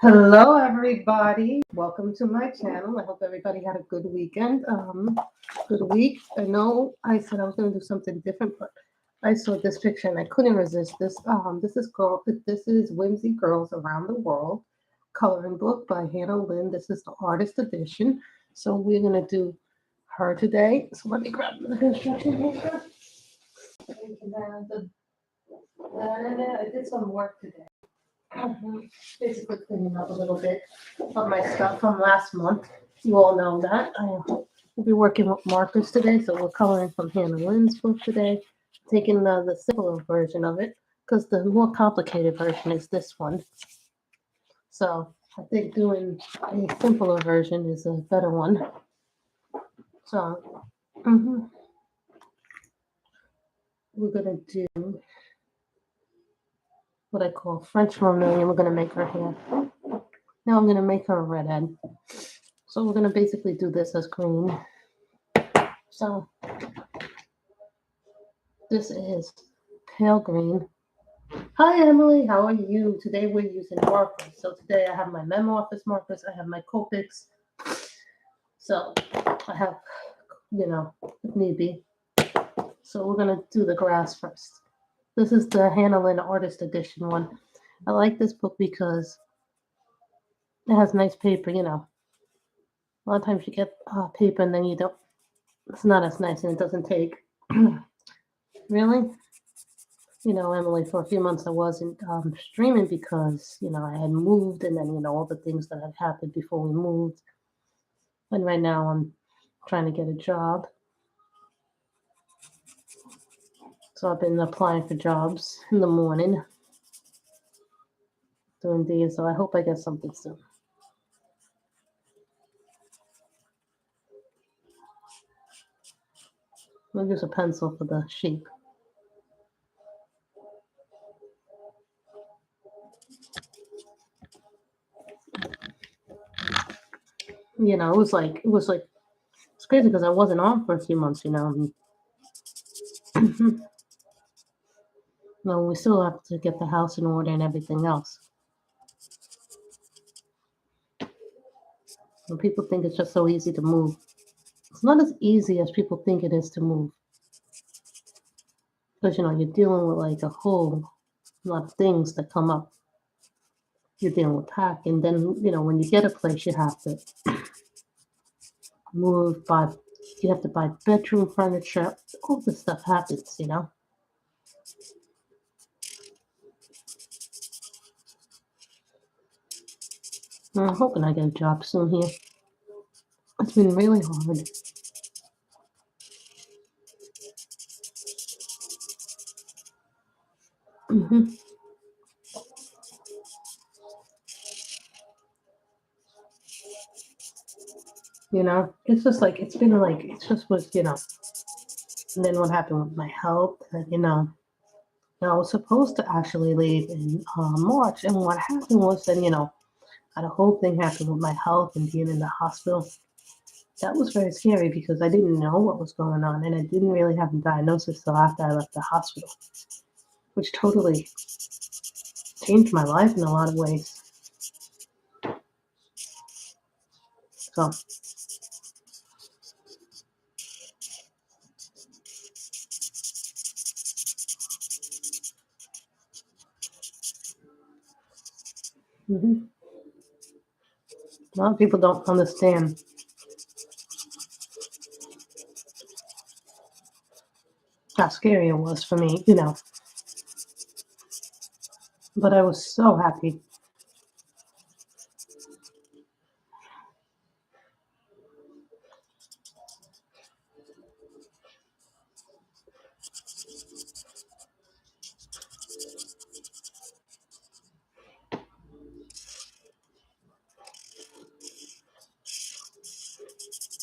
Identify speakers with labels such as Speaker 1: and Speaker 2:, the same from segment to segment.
Speaker 1: Hello, everybody. Welcome to my channel. I hope everybody had a good weekend. Good week. I know I said I was going to do something different, but I saw this picture and I couldn't resist this. This is Whimsy Girls Around the World coloring book by Lynn. This is the artist edition. So we're going to do her today. So let me grab the construction paper. I did some work today. Basically cleaning up a little bit of my stuff from last month. You all know that. We'll be working with markers today, so we're coloring from Lynn's book today. Taking the simpler version of it, because the more complicated version is this one. So I think doing a simpler version is a better one. So we're going to do what I call French vermilion. We're going to make her hair. Now I'm going to make her a redhead. So we're going to basically do this as green. So this is pale green. Hi, Emily. How are you? Today we're using markers. So today I have my MemOffice markers. I have my Copics. So I have, if need be. So we're going to do the grass first. This is the Lynn Artist Edition one. I like this book because it has nice paper, A lot of times you get paper and then it's not as nice and it doesn't take. Really? Emily, for a few months I wasn't streaming because, I had moved and then, all the things that had happened before we moved. And right now I'm trying to get a job. So I've been applying for jobs in the morning, doing these. So I hope I get something soon. I'll use a pencil for the sheep. It's crazy because I wasn't on for a few months, No, we still have to get the house in order and everything else. And people think it's just so easy to move. It's not as easy as people think it is to move. Because, you're dealing with like a whole lot of things that come up. You're dealing with pack. And then, when you get a place, you have to you have to buy bedroom furniture. All this stuff happens, I'm hoping I get a job soon here. It's been really hard. It's just like, it's been like, it's just was, and then what happened with my health, and, I was supposed to actually leave in March, and what happened was then, had a whole thing happen with my health and being in the hospital. That was very scary because I didn't know what was going on, and I didn't really have a diagnosis till after I left the hospital, which totally changed my life in a lot of ways. So, a lot of people don't understand. How scary it was for me, But I was so happy.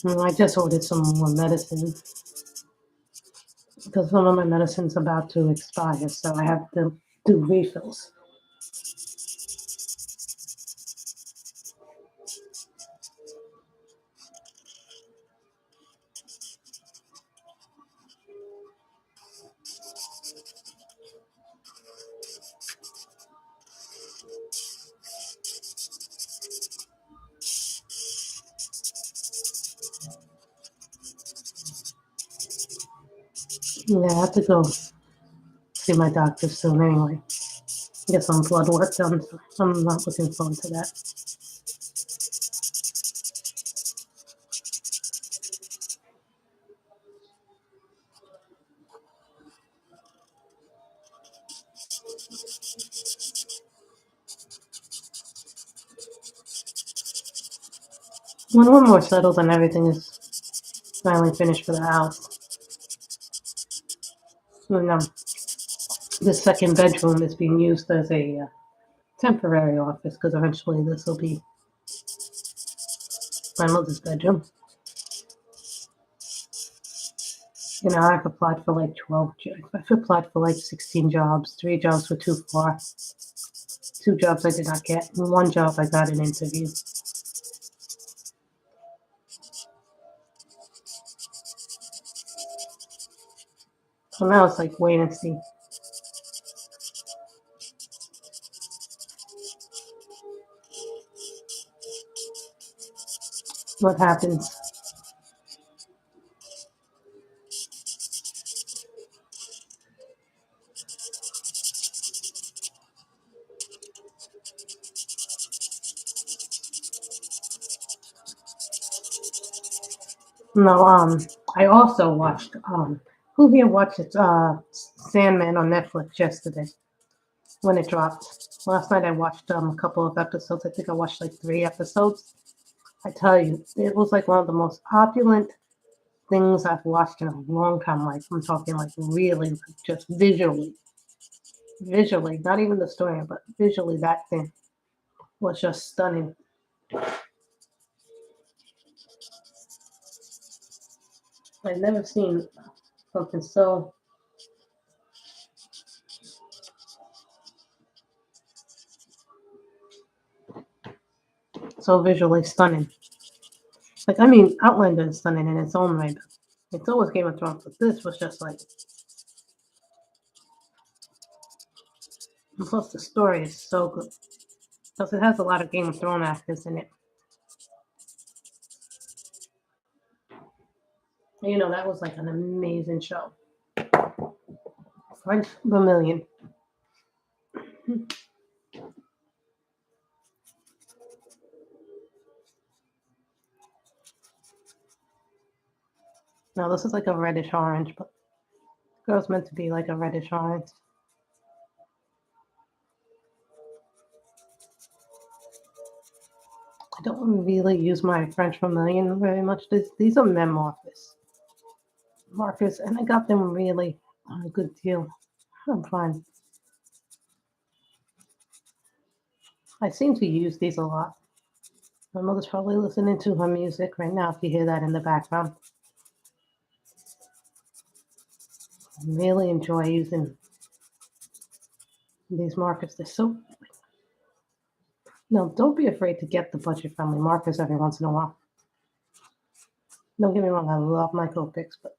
Speaker 1: I just ordered some more medicine because some of my medicine's about to expire, so I have to do refills. Yeah, I have to go see my doctor soon anyway. Get some blood work done, so I'm not looking forward to that. When we're more settled and everything is finally finished for the house, when the second bedroom is being used as a temporary office, because eventually this will be my mother's bedroom. I've applied for like 12 jobs. I've applied for like 16 jobs. 3 jobs were too far. 2 jobs I did not get. And 1 job I got an interview. So now it's like wait and see what happens. No, I also watched, who here watched Sandman on Netflix yesterday when it dropped? Last night I watched a couple of episodes. I think I watched like 3 episodes. I tell you, it was like one of the most opulent things I've watched in a long time. Like, I'm talking like really, like just visually, not even the story, but visually that thing was just stunning. I've never seen something so visually stunning. Like, I mean, Outlander is stunning in its own way, but it's always Game of Thrones, but this was just like, and plus the story is so good. Plus it has a lot of Game of Thrones actors in it. That was like an amazing show. French Vermilion. Now this is like a reddish orange, but the girl's meant to be like a reddish orange. I don't really use my French Vermilion very much. These are MemOffice Markers, and I got them really on a good deal. I'm fine. I seem to use these a lot. My mother's probably listening to her music right now if you hear that in the background. I really enjoy using these markers. They're so. No, don't be afraid to get the budget friendly markers every once in a while. Don't get me wrong, I love my Copics, but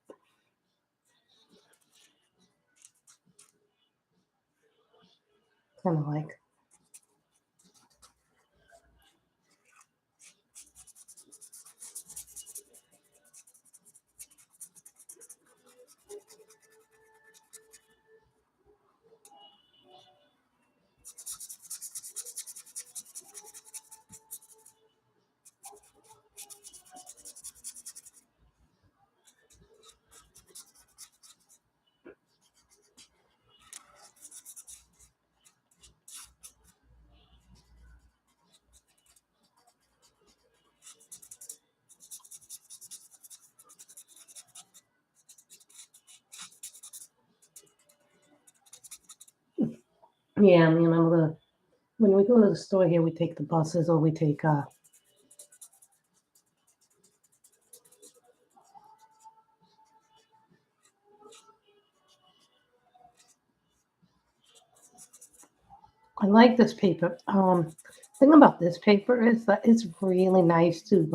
Speaker 1: kind of like. Yeah, me and my mother, when we go to the store here, we take the buses or we take I like this paper. Thing about this paper is that it's really nice to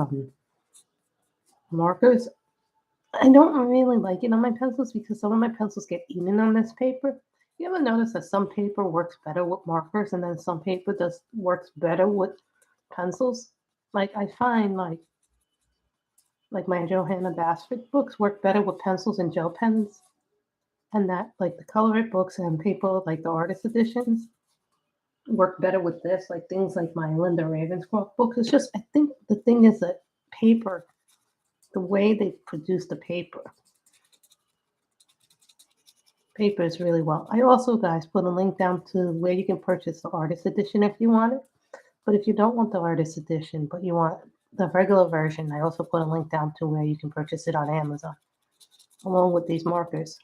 Speaker 1: markers. I don't really like it on my pencils because some of my pencils get eaten on this paper. You ever notice that some paper works better with markers and then some paper just works better with pencils? Like I find like my Johanna Basford books work better with pencils and gel pens. and that like the color it books and paper, like the artist editions, work better with this. Like things like my Linda Ravenscroft books. It's just I think the thing is that paper, the way they produce the paper is really well. I also, guys, put a link down to where you can purchase the artist edition if you want it. But if you don't want the artist edition, but you want the regular version, I also put a link down to where you can purchase it on Amazon, along with these markers.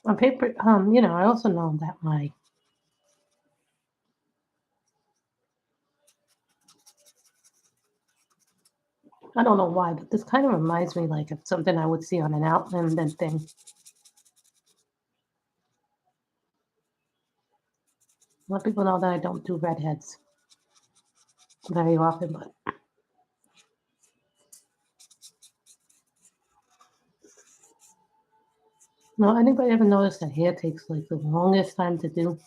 Speaker 1: On paper, I also know that I don't know why, but this kind of reminds me like of something I would see on an Outland thing. Let people know that I don't do redheads very often, but no, anybody ever notice that hair takes like the longest time to do?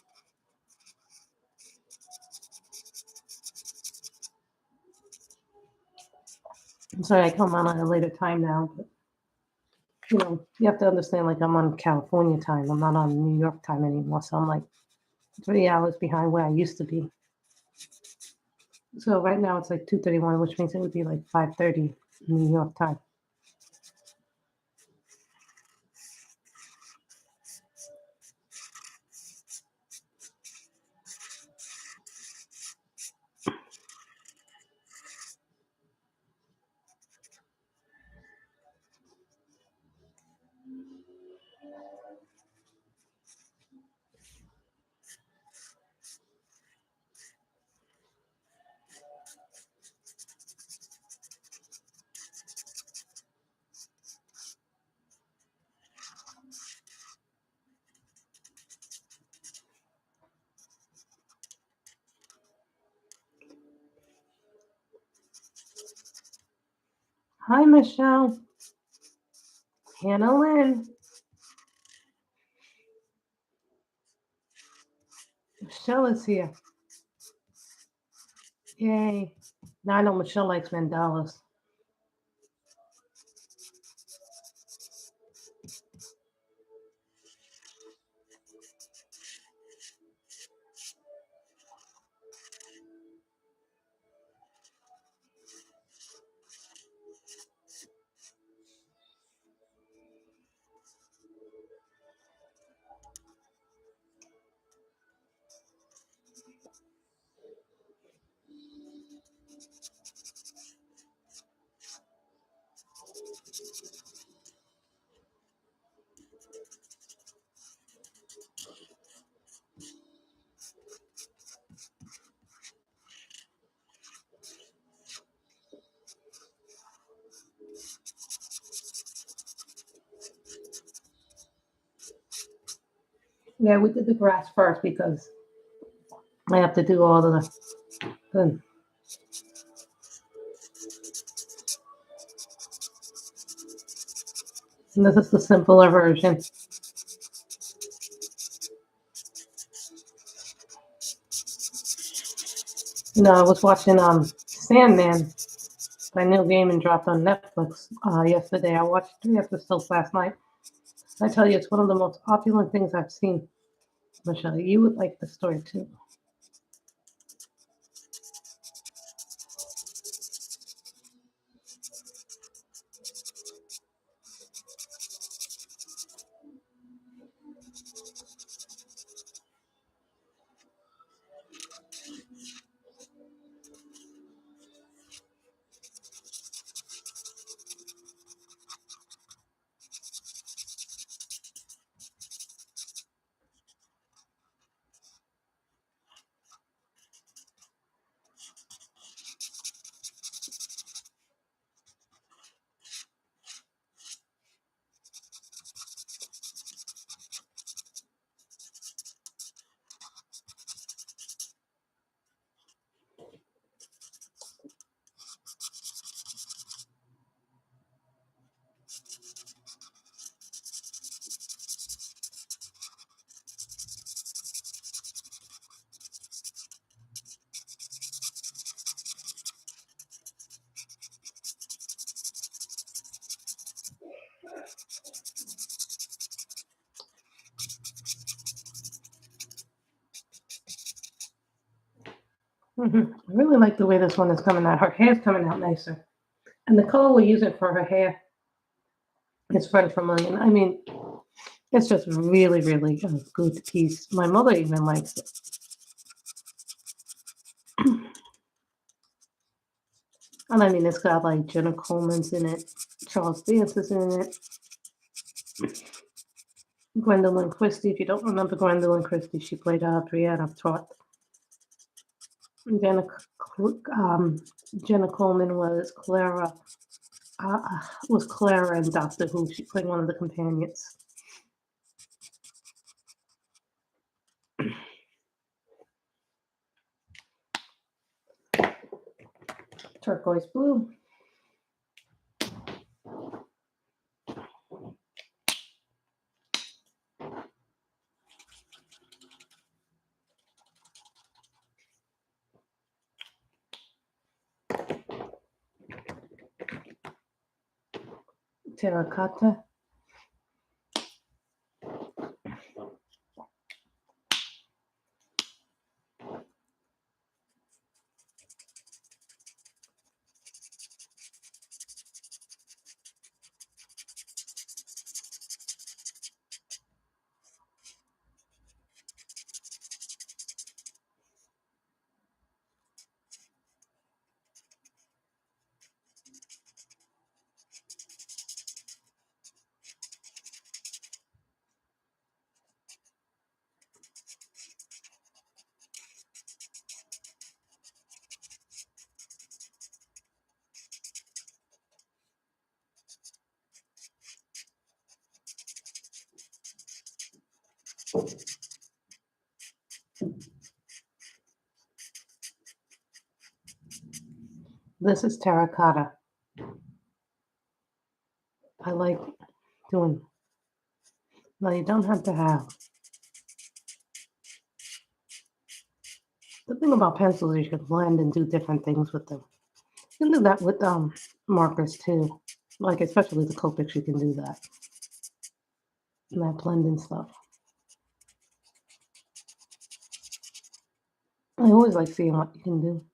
Speaker 1: I'm sorry I come on at a later time now, but you have to understand like I'm on California time. I'm not on New York time anymore, so I'm like 3 hours behind where I used to be. So right now it's like 2:31, which means it would be like 5:30 New York time. Hi, Michelle. Hannah Lynn. Michelle is here. Yay. Now I know Michelle likes mandalas. Yeah, we did the grass first because I have to do all the and this is the simpler version. I was watching Sandman by Neil Gaiman dropped on Netflix yesterday. I watched 3 episodes last night. I tell you, it's one of the most opulent things I've seen. Michelle, you would like the story too. I really like the way this one is coming out. Her hair's coming out nicer. And the color we're using for her hair is French Vermilion. I mean, it's just really, really a good piece. My mother even likes it. And I mean, it's got like Jenna Coleman's in it, Charles Dance is in it, Gwendolyn Christie. If you don't remember Gwendolyn Christie, she played Brianna Trott. Jenna Coleman was Clara in Doctor Who. She played one of the companions. Turquoise blue. Terracotta. This is terracotta. I like doing. Now you don't have to have. The thing about pencils is you can blend and do different things with them. You can do that with markers too. Like especially the Copics, you can do that. And that blending stuff. I always like seeing what you can do.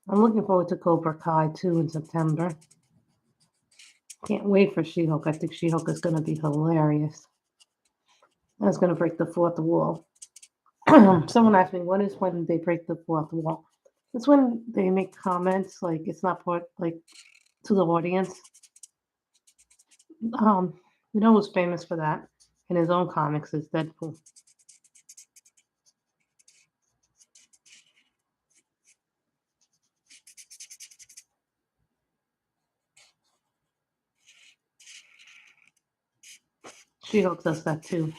Speaker 1: I'm looking forward to Cobra Kai 2 in September. Can't wait for She-Hulk. I think She-Hulk is going to be hilarious. That's going to break the fourth wall. Someone asked me, what is when they break the fourth wall? It's when they make comments like it's not part like to the audience. Who's famous for that in his own comics is Deadpool. She-Hulk does that too.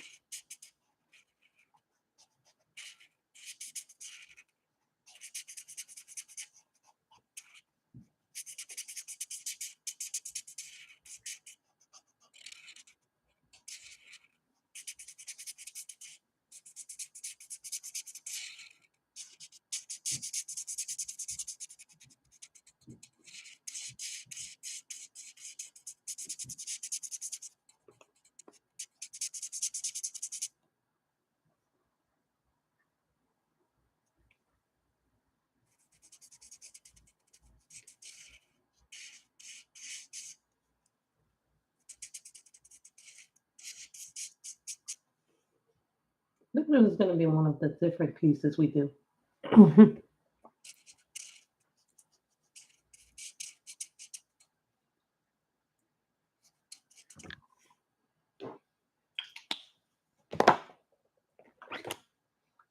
Speaker 1: This is going to be one of the different pieces we do.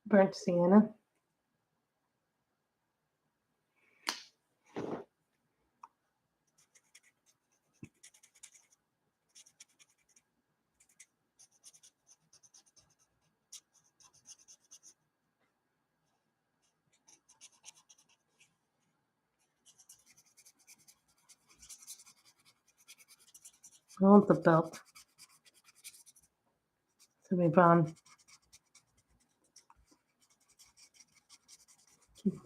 Speaker 1: Burnt sienna. I want the belt to be brown.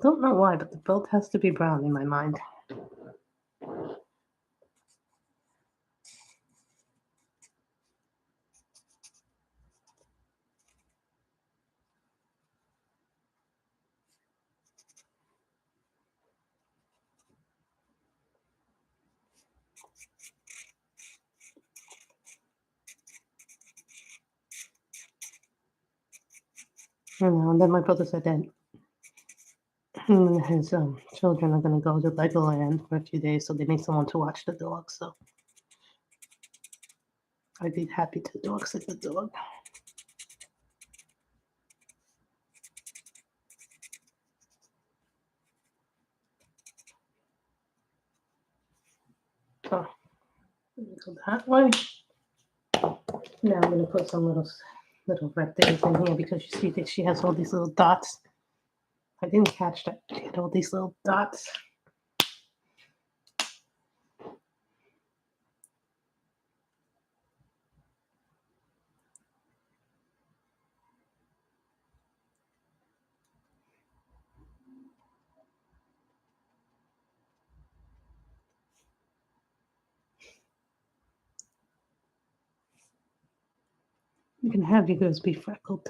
Speaker 1: Don't know why, but the belt has to be brown in my mind. And then my brother said that him and his children are going to go to Legoland for a few days, so they need someone to watch the dog. So I'd be happy to dog sit the dog. So let me go that way. Now I'm going to put some little red things in here because you see that she has all these little dots. I didn't catch that. She had all these little dots. You can have yours be freckled.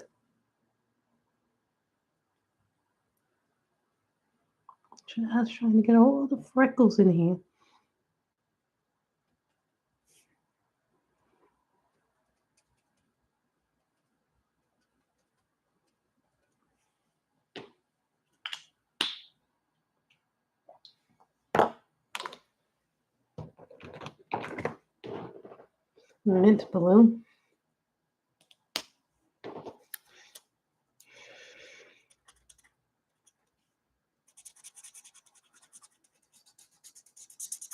Speaker 1: I was trying to get all the freckles in here. Mint balloon.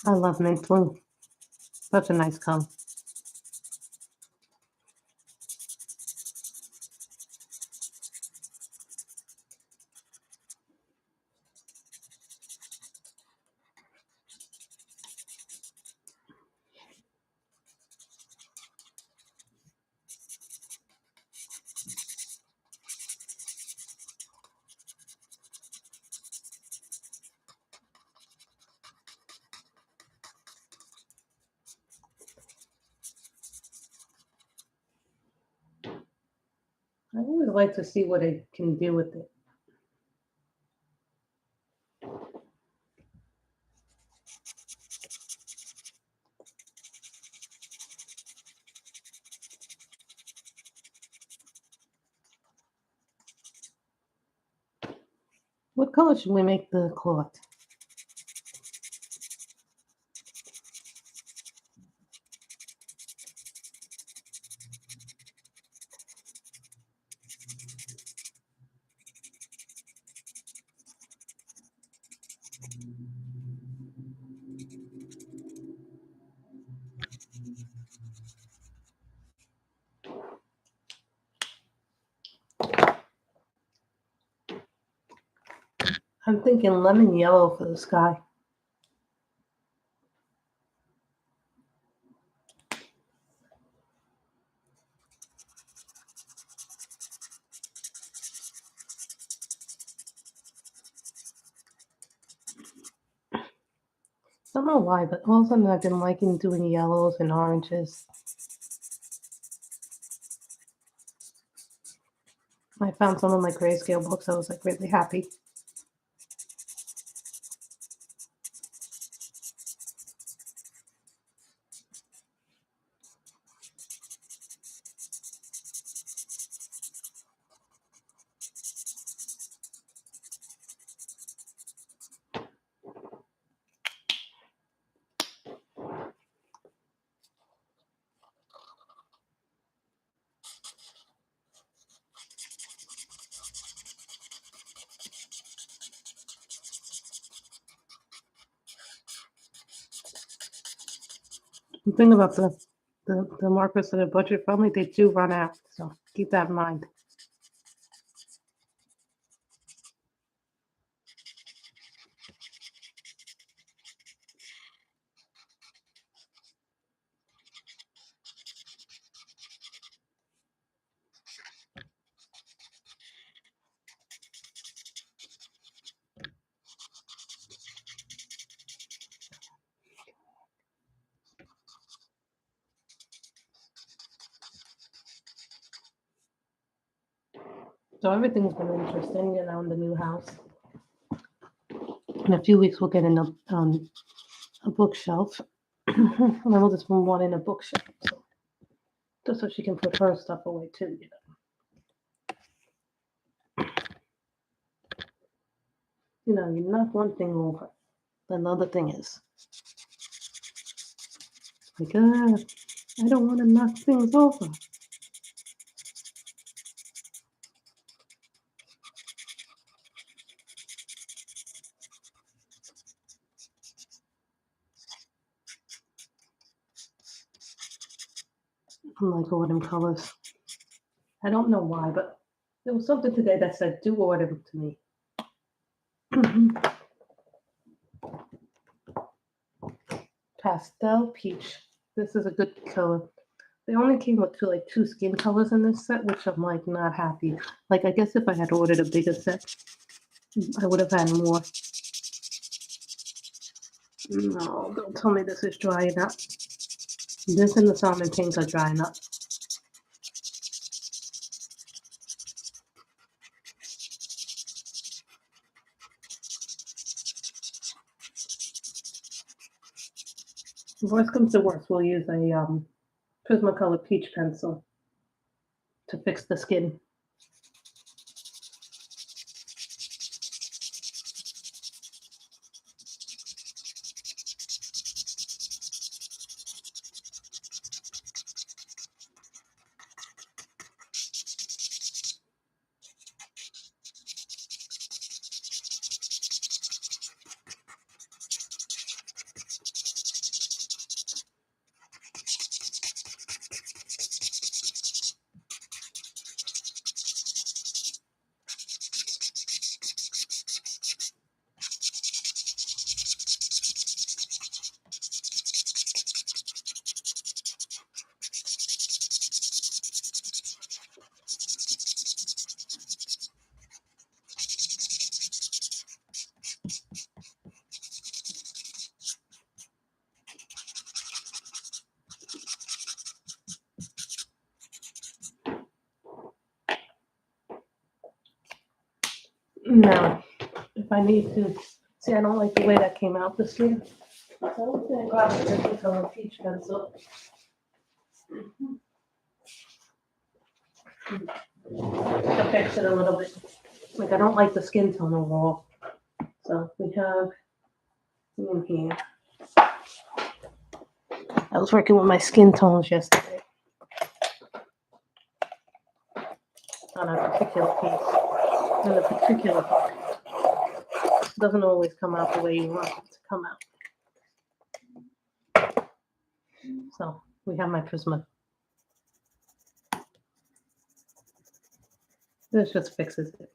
Speaker 1: I love mint balloon. Such a nice color. I always like to see what I can do with it. What color should we make the cloth? I'm thinking lemon yellow for the sky. Don't know why, but all of a sudden I've been liking doing yellows and oranges. I found some of my grayscale books. I was like really happy. The thing about the markers that are budget friendly, they do run out. So keep that in mind. So everything's been interesting, in the new house. In a few weeks, we'll get a bookshelf. And then we'll just move one in a bookshelf. So, just so she can put her stuff away too, you know, you knock one thing over, then the other thing is like, I don't want to knock things over. I like autumn colors. I don't know why, but there was something today that said, do autumn to me. Pastel peach. This is a good color. They only came with two skin colors in this set, which I'm like not happy. Like, I guess if I had ordered a bigger set, I would have had more. No, don't tell me this is drying up. This and the salmon pink are drying up. If worst comes to worst, we'll use a Prismacolor peach pencil to fix the skin. Now, if I need to, see, I don't like the way that came out this year. So I'm going to grab a Prismacolor peach pencil. To fix it a little bit. Like, I don't like the skin tone overall. So we have in here. I was working with my skin tones yesterday on a particular piece. And the particular part doesn't always come out the way you want it to come out. So we have my Prisma. This just fixes it.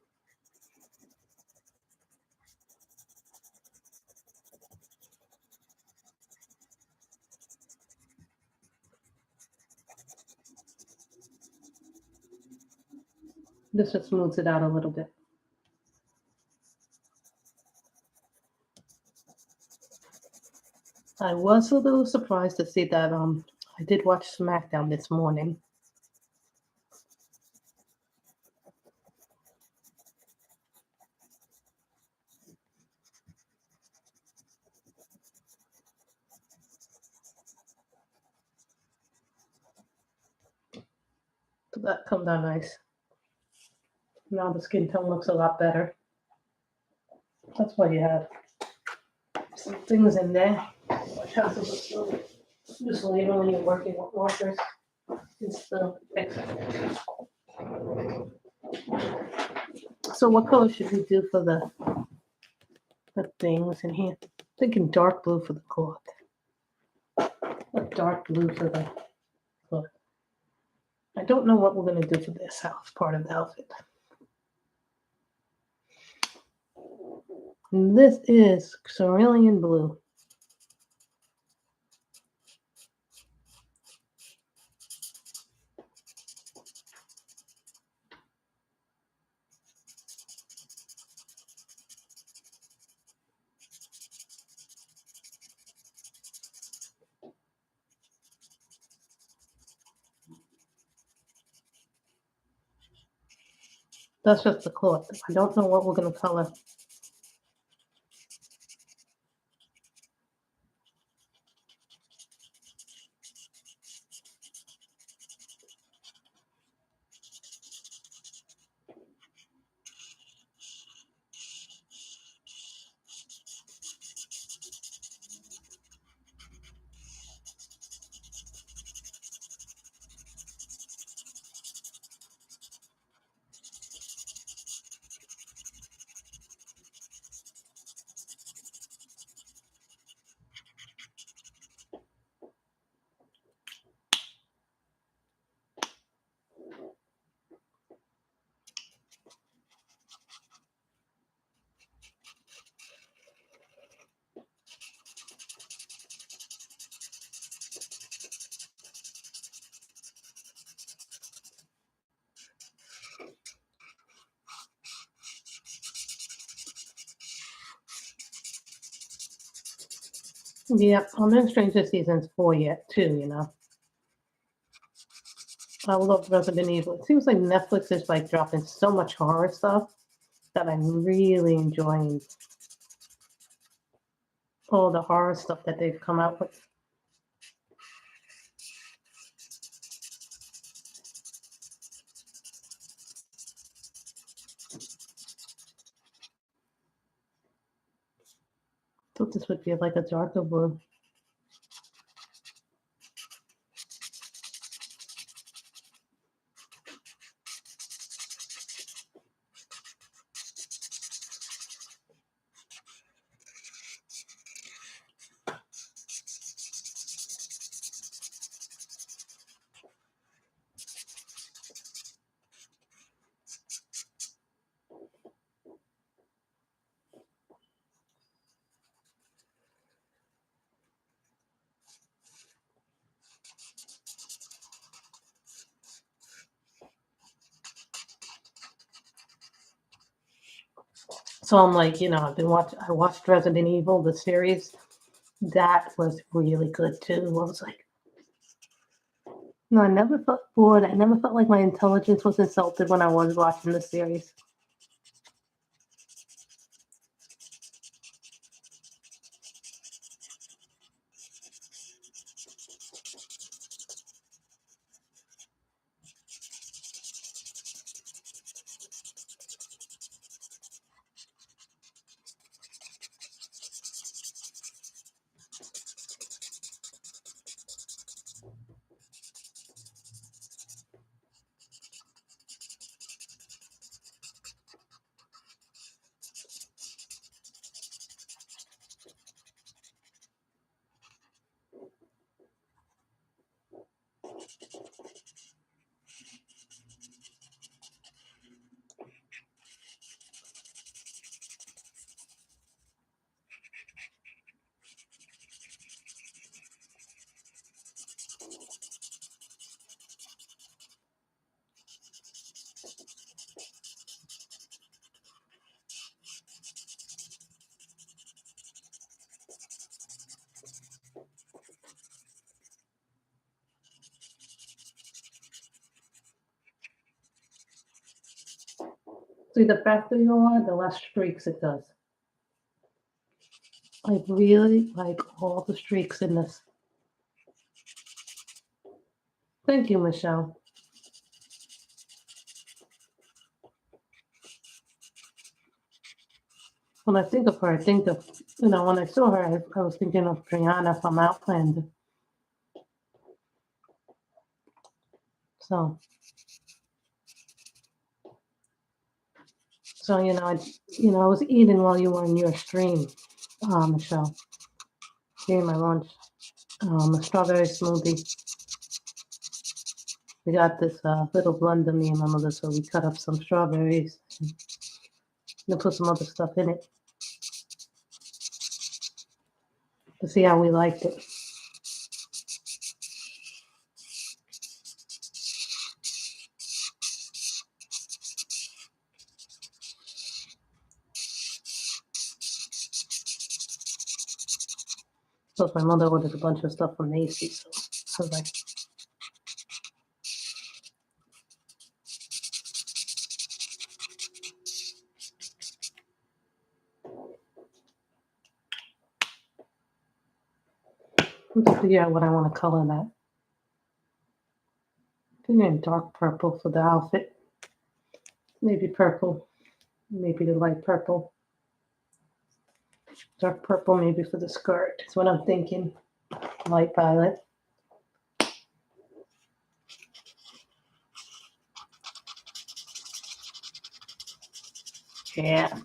Speaker 1: This just smooths it out a little bit. I was a little surprised to see that I did watch SmackDown this morning. So that comes out nice. Now the skin tone looks a lot better. That's why you have some things in there. Which has to look so useful even when you're working with markers. It's still fixed. So what color should we do for the things in here? I'm thinking dark blue for the cloth. A dark blue for the cloth. I don't know what we're going to do for this house part of the outfit. And this is cerulean blue. That's just the cloth. I don't know what we're going to color. Yeah, I'm in Stranger Seasons 4 yet, too, you know. I love Resident Evil. It seems like Netflix is like dropping so much horror stuff that I'm really enjoying all the horror stuff that they've come out with. Thought this would be like a darker blue. So I'm like, you know, I watched Resident Evil, the series. That was really good too. I was like, no, I never felt bored. I never felt like my intelligence was insulted when I was watching the series. See, the faster you are, the less streaks it does. I really like all the streaks in this. Thank you, Michelle. When I think of her, I think of, you know, when I saw her, I was thinking of Brianna from Outlander. So, I was eating while you were in your stream, Michelle. Eating my lunch, a strawberry smoothie. We got this little blender, me and my mother, so we cut up some strawberries and put some other stuff in it to see how we liked it. Plus, my mother ordered a bunch of stuff from Macy's, so I was like, let's figure out what I want to color that. I think in dark purple for the outfit. Maybe purple. Maybe the light purple. Dark purple maybe for the skirt. That's what I'm thinking. Light violet. Yeah.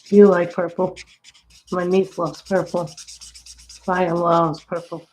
Speaker 1: You like purple. My niece loves purple. Fire loves purple.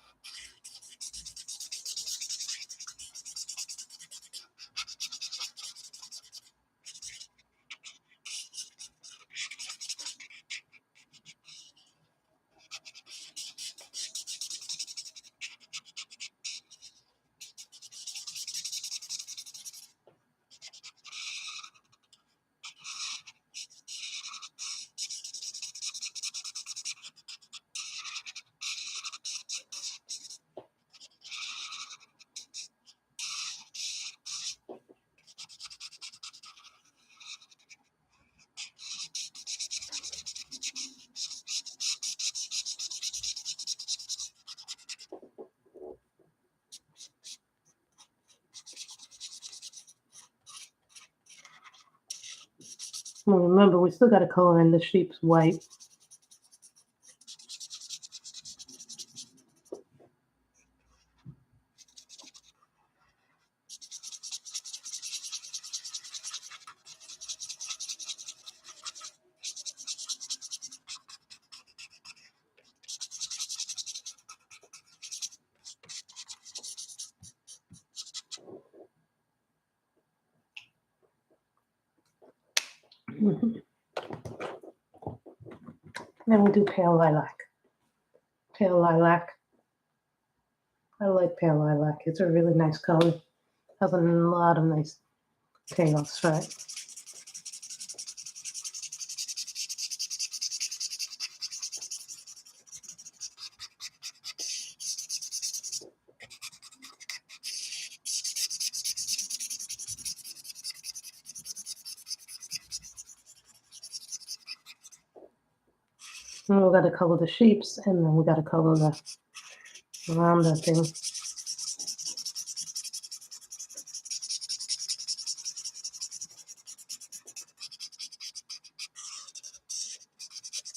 Speaker 1: Well, remember, we still got to color in the sheep's white. Then we'll do pale lilac. Pale lilac. I like pale lilac. It's a really nice color. Has a lot of nice payoffs, right? And we got to color the sheeps, and then we got to color the around the thing.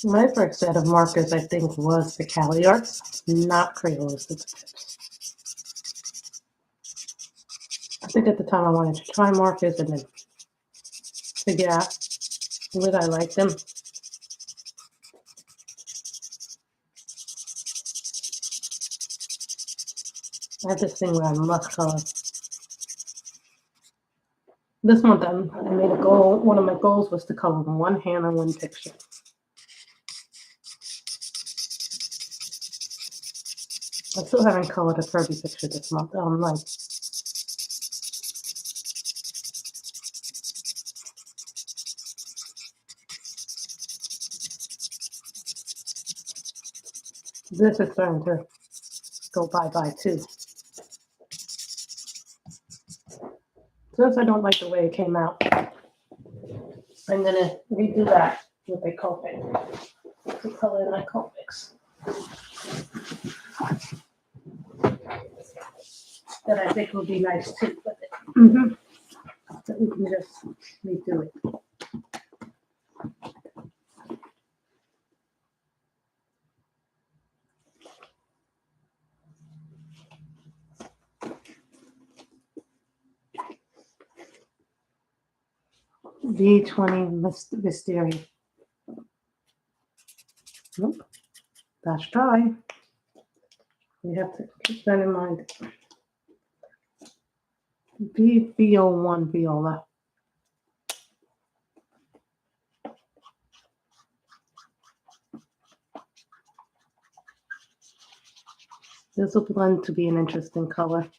Speaker 1: My first set of markers, I think, was the Cali Arts, not Crayolas. I think at the time I wanted to try markers and then figure out would I like them. I have this thing where I must color. This month I made a goal. One of my goals was to color one hand on one picture. I still haven't colored a Kirby picture this month. Like, this is starting to go bye-bye too. Since I don't like the way it came out, I'm gonna redo that with a Copic to color in my Copics. That I think will be nice too with it. So we can just redo it. V20 Mysteria. Nope. That's dry. We have to keep that in mind. V01 Viola. This will blend to be an interesting color.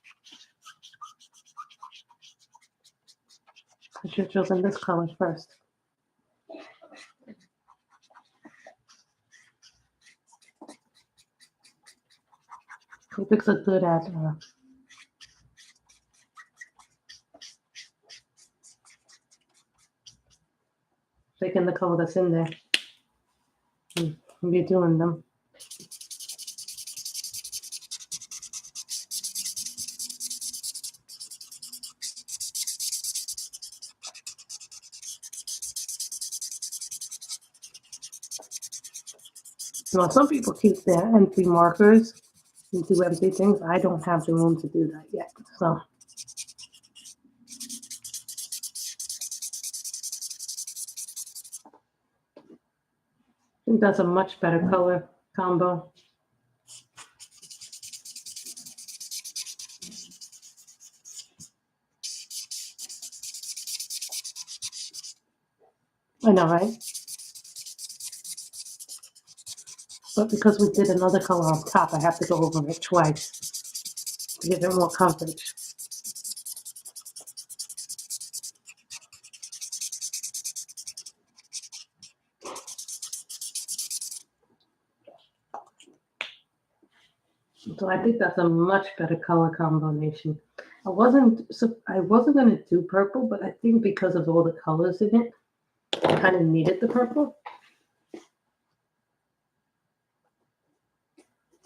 Speaker 1: I should have chosen this color first. Copics are good at taking the color that's in there and redoing them. Now, some people keep their empty markers and do empty things. I don't have the room to do that yet. So I think that's a much better color combo. I know, right? But because we did another color on top, I have to go over it twice to give it more coverage. So I think that's a much better color combination. I wasn't going to do purple, but I think because of all the colors in it, I kind of needed the purple.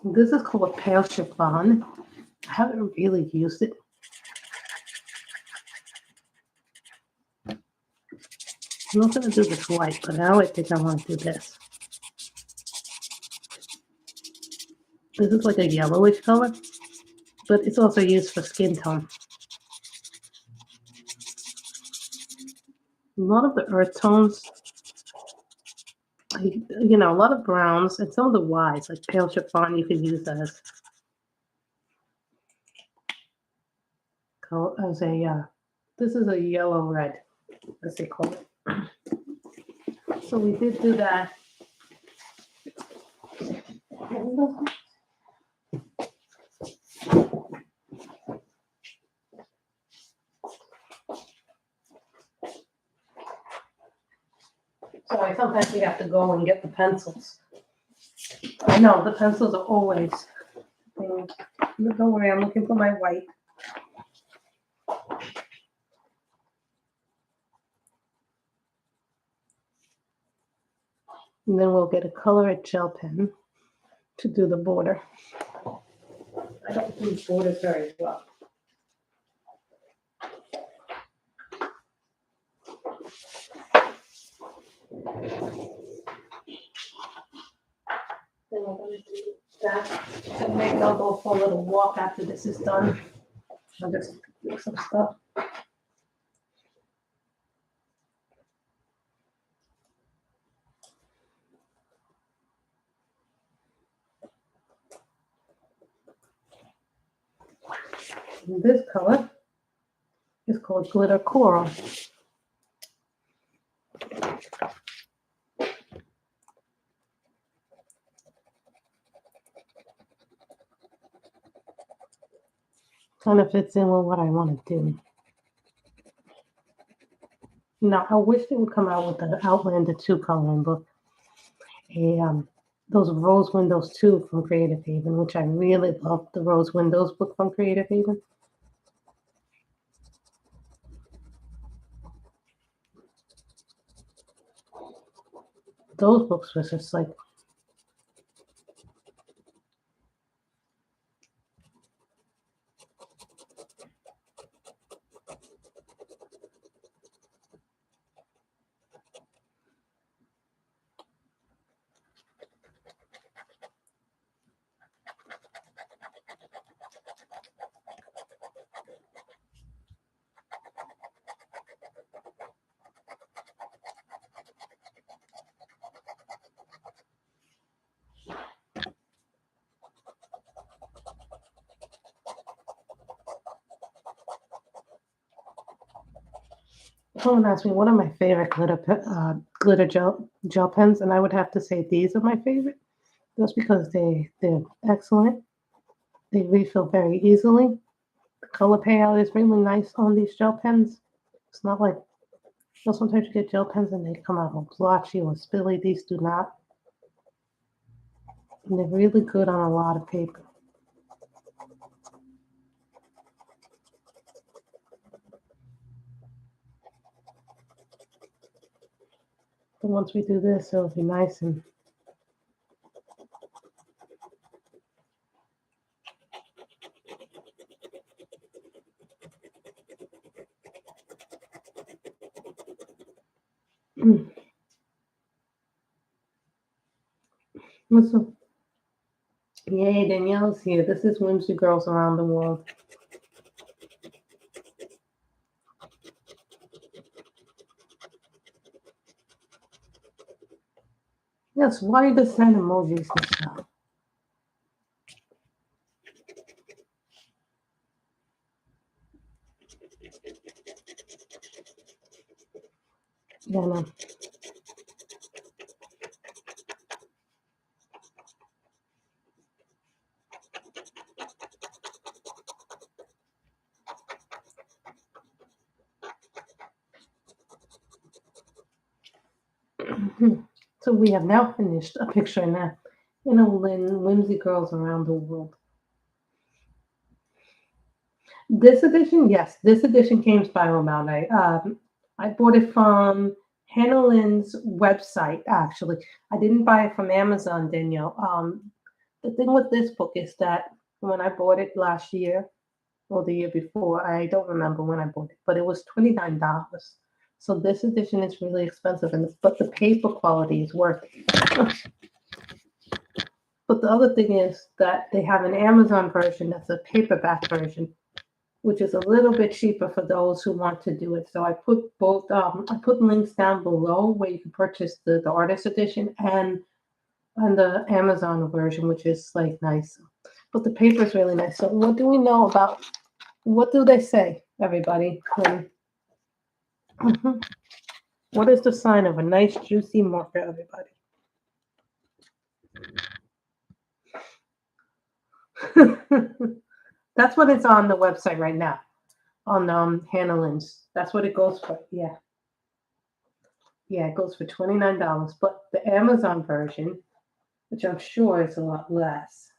Speaker 1: This is called Pale Chiffon. I haven't really used it. I'm not going to do this white, but now I think I want to do this. This is like a yellowish color, but it's also used for skin tone. A lot of the earth tones, you know, a lot of browns and some of the whites, like pale chiffon, you can use as color, as a, this is a yellow red, as they call it. So we did do that. Sorry, sometimes we have to go and get the pencils. I know, the pencils are always. Don't worry, I'm looking for my white. And then we'll get a colored gel pen to do the border. I don't do borders very well. Then we're going to do that. And maybe I'll go for a little walk after this is done. I'll just do some stuff. And this color is called Glitter Coral. Kind of fits in with what I want to do. Now, I wish they would come out with the Outlander 2 coloring book. Those Rose Windows 2 from Creative Haven, which I really love, the Rose Windows book from Creative Haven. Those books were just like, someone asked me what are my favorite glitter gel pens, and I would have to say these are my favorite, just because they're excellent. They refill very easily. The color payout is really nice on these gel pens. It's not like, you know, sometimes you get gel pens and they come out all blotchy or spilly. These do not. And they're really good on a lot of paper. But once we do this, it'll be nice and yay, Danielle's here. This is Whimsy Girls Around the World. Yes, why the send emojis and stuff? Yeah, no. So we have now finished a picture in that, you know, Lynn, Whimsy Girls Around the World. This edition, yes, this edition came spiral bound. I bought it from Hannah Lynn's website, actually. I didn't buy it from Amazon, Danielle. The thing with this book is that when I bought it last year or the year before, I don't remember when I bought it, but it was $29. So this edition is really expensive, but the paper quality is worth it. But the other thing is that they have an Amazon version that's a paperback version, which is a little bit cheaper for those who want to do it. So I put both. I put links down below where you can purchase the artist edition and the Amazon version, which is like nice. But the paper is really nice. So what do we know about? What do they say, everybody? What is the sign of a nice juicy marker, everybody? That's what it's on the website right now, on Hannah Lynn's. That's what it goes for. Yeah, it goes for $29. But the Amazon version, which I'm sure is a lot less.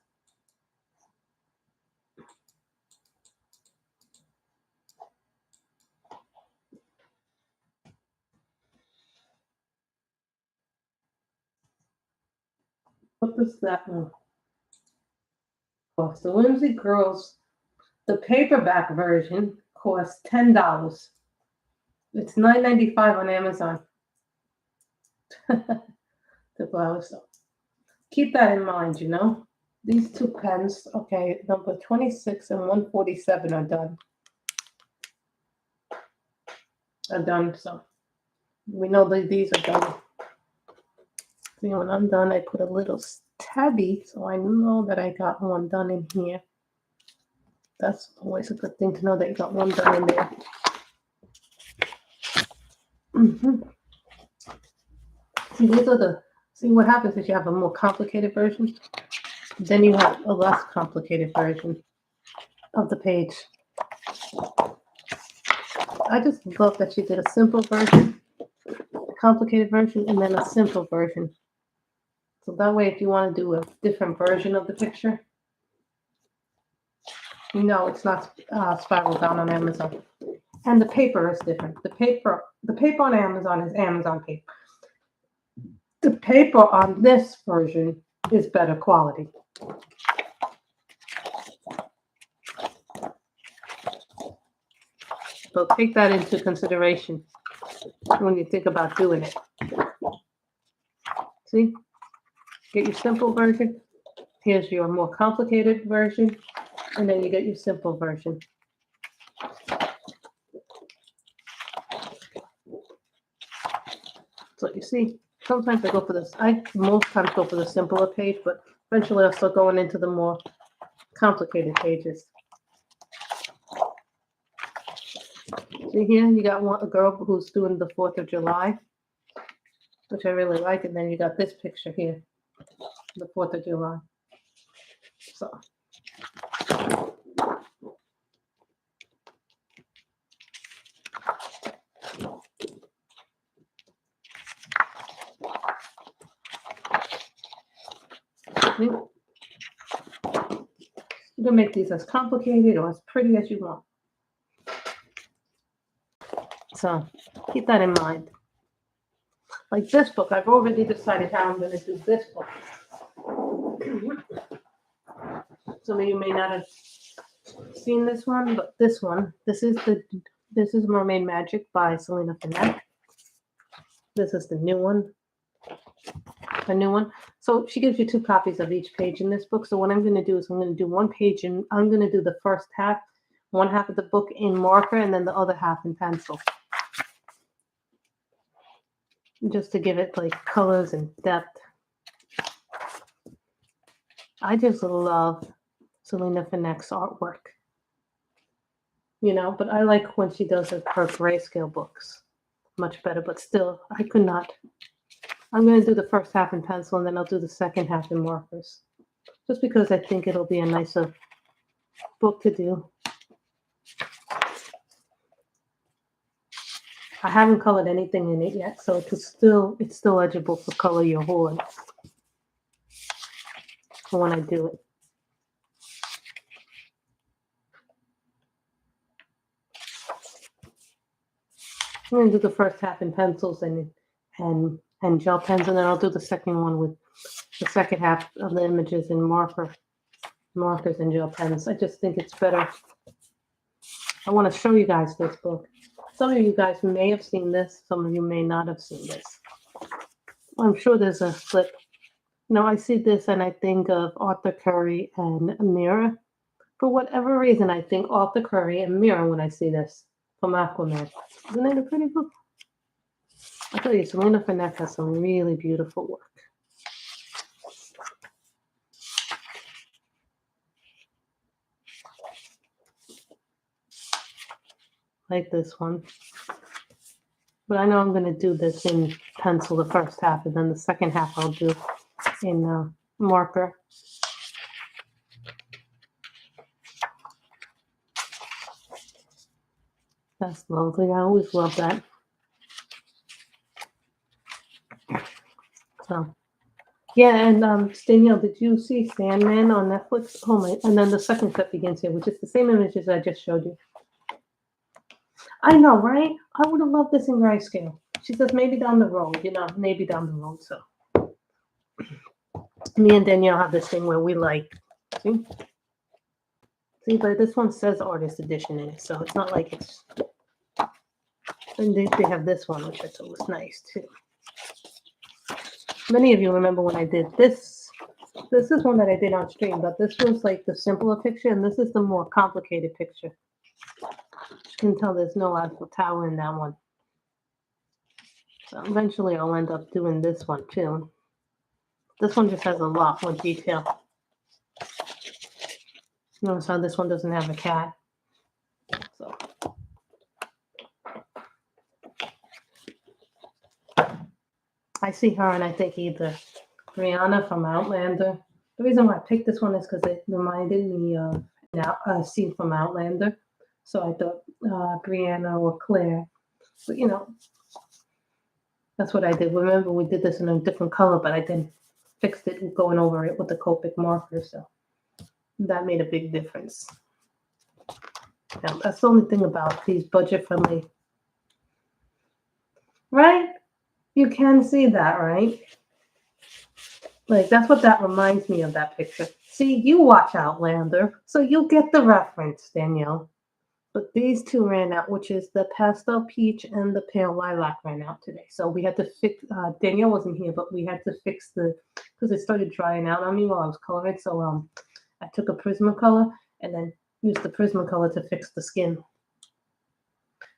Speaker 1: What does that one cost? The Whimsy Girls, the paperback version costs $10. It's $9.95 on Amazon. The blouse. So keep that in mind, you know. These two pens, okay, number 26 and 147 are done. So we know that these are done. See, when I'm done, I put a little tabby, so I know that I got one done in here. That's always a good thing to know that you got one done in there. See what happens is you have a more complicated version, then you have a less complicated version of the page. I just love that she did a simple version, a complicated version, and then a simple version. So that way, if you want to do a different version of the picture, you know it's not spiraled down on Amazon. And the paper is different. The paper on Amazon is Amazon paper. The paper on this version is better quality. So take that into consideration when you think about doing it. See? Get your simple version. Here's your more complicated version. And then you get your simple version. So you see, sometimes I go for this. I most times go for the simpler page, but eventually I'll start going into the more complicated pages. See here, you got a girl who's doing the 4th of July, which I really like. And then you got this picture here, the 4th of July. So. You can make these as complicated or as pretty as you want. So keep that in mind. Like this book, I've already decided how I'm going to do this book. Some of you may not have seen this one, but this one, this is Mermaid Magic by Selena Finette. This is the new one. A new one. So she gives you 2 copies of each page in this book. So what I'm going to do is I'm going to do one page and I'm going to do the first half, one half of the book in marker and then the other half in pencil. Just to give it like colors and depth. I just love Selena Finette's artwork. You know, but I like when she does her grayscale books much better, but still, I could not. I'm going to do the first half in pencil and then I'll do the second half in markers. Just because I think it'll be a nicer book to do. I haven't colored anything in it yet, so it's still eligible for color your horns for when I do it. I'm going to do the first half in pencils and gel pens, and then I'll do the second one with the second half of the images in markers and gel pens. I just think it's better. I want to show you guys this book. Some of you guys may have seen this. Some of you may not have seen this. I'm sure there's a flip. Now I see this and I think of Arthur Curry and a mirror. For whatever reason, I think Arthur Curry and mirror when I see this from Aquaman. Isn't it a pretty book? I tell you, Selena Finette has some really beautiful work. Like this one. But I know I'm going to do this in pencil the first half, and then the second half I'll do in marker. That's lovely. I always love that. So, yeah, and Danielle, did you see Sandman on Netflix? Oh my! And then the second clip begins here, which is the same images I just showed you. I know, right? I would have loved this in grayscale. She says maybe down the road, maybe down the road. So, me and Danielle have this thing where we like, see, but this one says artist edition in it, so it's not like it's. And they have this one, which I thought was nice too. Many of you remember when I did this. This is one that I did on stream, but this was like the simpler picture, and this is the more complicated picture. You can tell there's no Eiffel Tower in that one. So eventually I'll end up doing this one too. This one just has a lot more detail. Notice how this one doesn't have a cat. So I see her and I think either Brianna from Outlander. The reason why I picked this one is because it reminded me of a scene from Outlander. So I thought Brianna or Claire. But that's what I did. Remember, we did this in a different color, but I then fixed it going over it with the Copic marker. So that made a big difference. Now, that's the only thing about these budget-friendly. Right? You can see that, right? Like, that's what that reminds me of, that picture. See, you watch Outlander, so you'll get the reference, Danielle. But these two ran out, which is the pastel peach and the pale lilac ran out today. So we had to fix, Danielle wasn't here, but we had to fix because it started drying out on me while I was coloring. So I took a Prismacolor and then used the Prismacolor to fix the skin.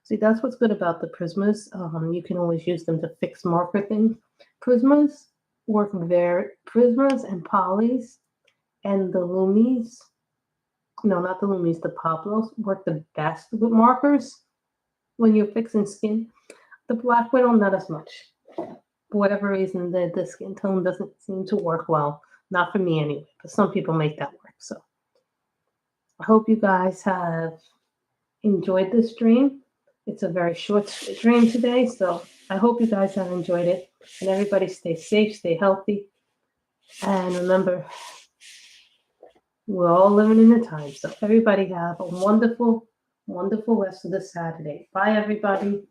Speaker 1: See, that's what's good about the Prismas. You can always use them to fix marker things. Prismas work Prismas and polys and the Lumis. No, not the Lumis, the Pablos work the best with markers when you're fixing skin. The Black Widow, not as much. For whatever reason, the skin tone doesn't seem to work well. Not for me anyway, but some people make that work. So I hope you guys have enjoyed this stream. It's a very short stream today, so I hope you guys have enjoyed it. And everybody stay safe, stay healthy. And remember, we're all living in the time. So everybody have a wonderful, wonderful rest of the Saturday. Bye, everybody.